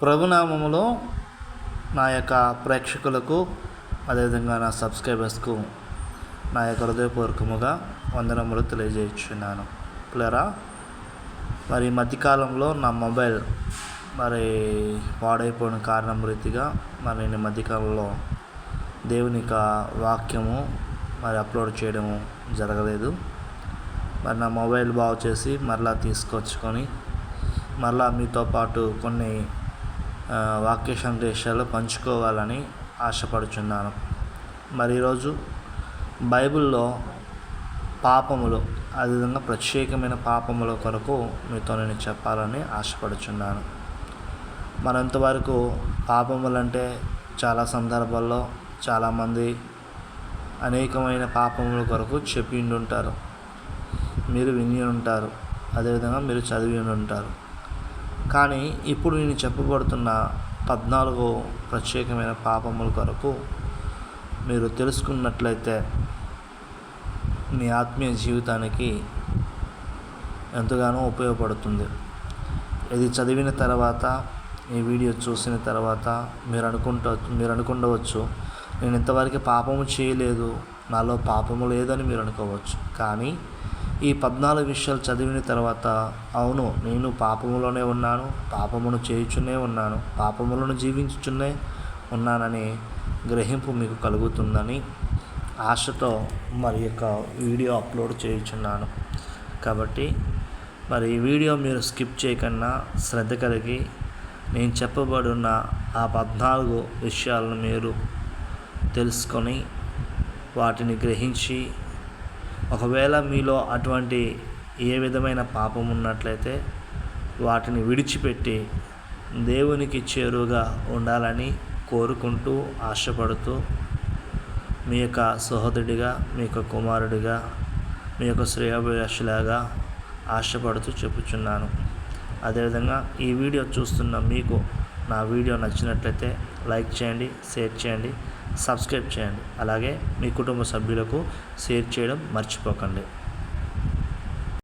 ప్రభునామములో నా యొక్క ప్రేక్షకులకు అదేవిధంగా నా సబ్స్క్రైబర్స్కు నా యొక్క హృదయపూర్వకముగా వందనములు తెలియజేస్తున్నాను. పిల్లరా, మరి మధ్యకాలంలో నా మొబైల్ పాడైపోయిన కారణం రీతిగా నేను మధ్యకాలంలో దేవుని యొక్క వాక్యము అప్లోడ్ చేయడము జరగలేదు. నా మొబైల్ బాగు చేసి మరలా తీసుకొచ్చుకొని మరలా మీతో పాటు కొన్ని వాక్య సందేశాలు పంచుకోవాలని ఆశపడుచున్నాను. ఈరోజు బైబిల్లో పాపములు, అదేవిధంగా ప్రత్యేకమైన పాపముల కొరకు మీతో నేను చెప్పాలని ఆశపడుచున్నాను. ఇంతవరకు పాపములంటే చాలా సందర్భాల్లో చాలామంది అనేకమైన పాపముల కొరకు చెప్పి ఉంటారు, మీరు విని ఉంటారు, అదేవిధంగా మీరు చదివి ఉంటారు. కానీ ఇప్పుడు నేను చెప్పబడుతున్న 14 ప్రత్యేకమైన పాపముల కొరకు మీరు తెలుసుకున్నట్లయితే మీ ఆత్మీయ జీవితానికి ఎంతగానో ఉపయోగపడుతుంది. ఇది చదివిన తర్వాత, ఈ వీడియో చూసిన తర్వాత మీరు అనుకుండవచ్చు, నేను ఇంతవరకు పాపము చేయలేదు, నాలో పాపము లేదని మీరు అనుకోవచ్చు. కానీ ఈ 14 విషయాలు చదివిన తర్వాత, అవును నేను పాపములోనే ఉన్నాను, పాపమును చేయుచునే ఉన్నాను, పాపములను జీవించుచునే ఉన్నానని గ్రహింపు మీకు కలుగుతుందని ఆశతో యొక్క వీడియో అప్లోడ్ చేయుచున్నాను. కాబట్టి ఈ వీడియో మీరు స్కిప్ చేయకుండా శ్రద్ధ కలిగి నేను చెప్పబడిన ఆ 14 విషయాలను మీరు తెలుసుకొని వాటిని గ్రహించి, ఒకవేళ మీలో అటువంటి ఏ విధమైన పాపం ఉన్నట్లయితే వాటిని విడిచిపెట్టి దేవునికి చేరువగా ఉండాలని కోరుకుంటూ, ఆశపడుతూ మీ యొక్క సహోదరుడిగా, మీ యొక్క కుమారుడిగా, మీ యొక్క శ్రేయోభిలాషిలాగా ఆశపడుతూ చెప్పుచున్నాను. అదేవిధంగా ఈ వీడియో చూస్తున్న మీకు నా వీడియో నచ్చినట్లయితే లైక్ చేయండి, షేర్ చేయండి, సబ్స్క్రైబ్ చేయండి. అలాగే మీ కుటుంబ సభ్యులకు షేర్ చేయడం మర్చిపోకండి.